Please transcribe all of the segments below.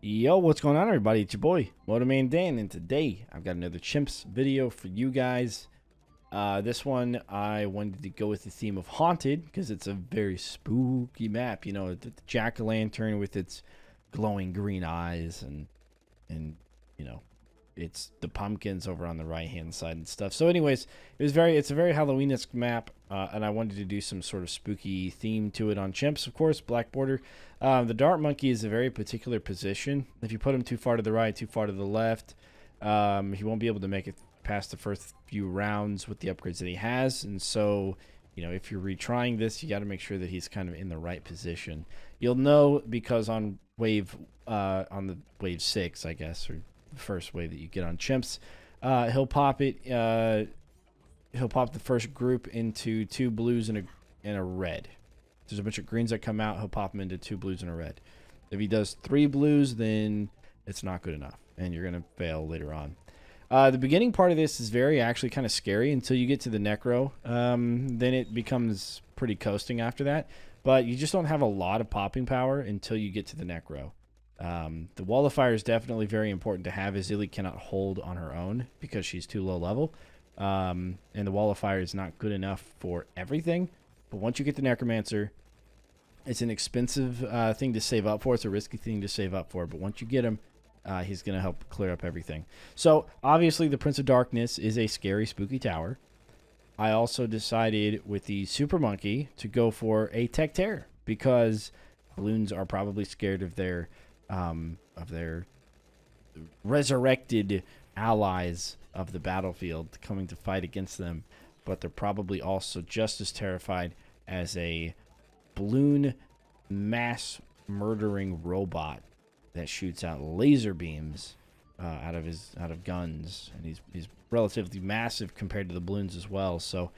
Yo, what's going on, everybody? It's your boy, MotoManDan, and today I've got another Chimps video for you guys. This one, I wanted to go with the theme of Haunted, because it's a very spooky map. You know, the jack-o'-lantern with its glowing green eyes, and you know, it's the pumpkins over on the right-hand side and stuff. So anyways, it's a very Halloween-esque map, and I wanted to do some sort of spooky theme to it on Chimps, of course, black border. The dart monkey is a very particular position. If you put him too far to the right, too far to the left, he won't be able to make it past the first few rounds with the upgrades that he has. And so, you know, if you're retrying this, you got to make sure that he's kind of in the right position. You'll know because on the wave 6, I guess, or the first wave that you get on Chimps, he'll pop it. He'll pop the first group into 2 blues and a red. There's a bunch of greens that come out. He'll pop them into 2 blues and a red. If he does 3 blues, then it's not good enough, and you're going to fail later on. The beginning part of this is actually kind of scary until you get to the necro. Then it becomes pretty coasting after that. But you just don't have a lot of popping power until you get to the necro. The wall of fire is definitely very important to have, as Illy cannot hold on her own because she's too low level. And the wall of fire is not good enough for everything. But once you get the necromancer, it's an expensive thing to save up for. It's a risky thing to save up for. But once you get him, he's going to help clear up everything. So, obviously, the Prince of Darkness is a scary, spooky tower. I also decided with the Super Monkey to go for a Tech Terror because Bloons are probably scared of their resurrected allies of the battlefield coming to fight against them. But they're probably also just as terrified as a balloon mass murdering robot that shoots out laser beams out of guns, and he's relatively massive compared to the balloons as well. So,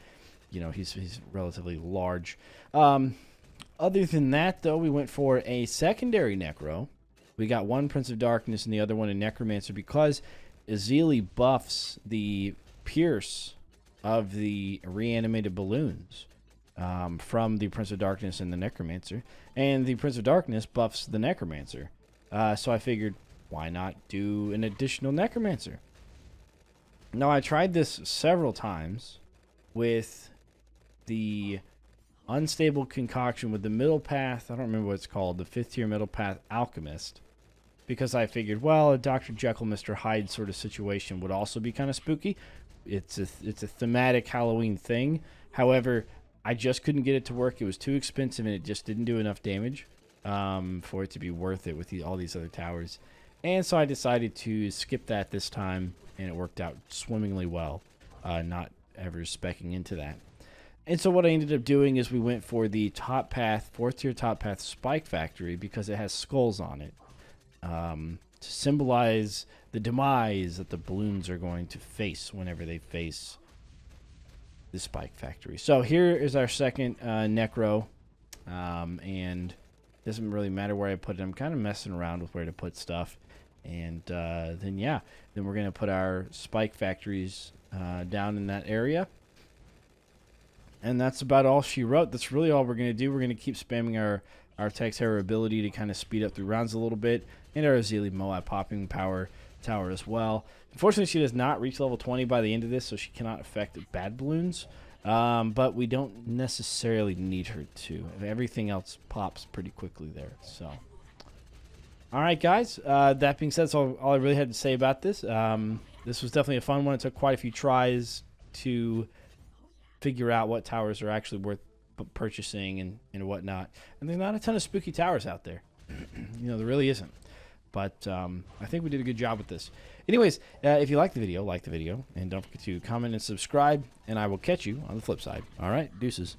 you know, he's relatively large. Other than that, though, we went for a secondary necro. We got one Prince of Darkness and the other one a necromancer because Azili buffs the pierce of the reanimated balloons from the Prince of Darkness and the necromancer, and the Prince of Darkness buffs the necromancer. So I figured, why not do an additional necromancer? Now, I tried this several times with the unstable concoction with the middle path. I don't remember what it's called, the 5th tier middle path alchemist, because I figured, well, a Dr. Jekyll, Mr. Hyde sort of situation would also be kind of spooky. It's a thematic Halloween thing. However, I just couldn't get it to work. It was too expensive, and it just didn't do enough damage for it to be worth it with all these other towers. And so I decided to skip that this time, and it worked out swimmingly well, not ever specking into that. And so what I ended up doing is we went for the top path, 4th tier top path Spike Factory, because it has skulls on it, to symbolize the demise that the balloons are going to face whenever they face the Spike Factory. So here is our second necro, and it doesn't really matter where I put it. I'm kind of messing around with where to put stuff. And then we're going to put our Spike Factories down in that area. And that's about all she wrote. That's really all we're going to do. We're going to keep spamming our Tech Terror ability to kind of speed up through rounds a little bit, and our Azili Moab popping power tower as well. Unfortunately, she does not reach level 20 by the end of this, so she cannot affect bad balloons. But we don't necessarily need her to. Everything else pops pretty quickly there. So, all right, guys. That being said, that's all I really had to say about this. This was definitely a fun one. It took quite a few tries to figure out what towers are actually worth purchasing and whatnot. And there's not a ton of spooky towers out there. You know, there really isn't. But I think we did a good job with this. Anyways, if you like the video, and don't forget to comment and subscribe, and I will catch you on the flip side. All right, deuces.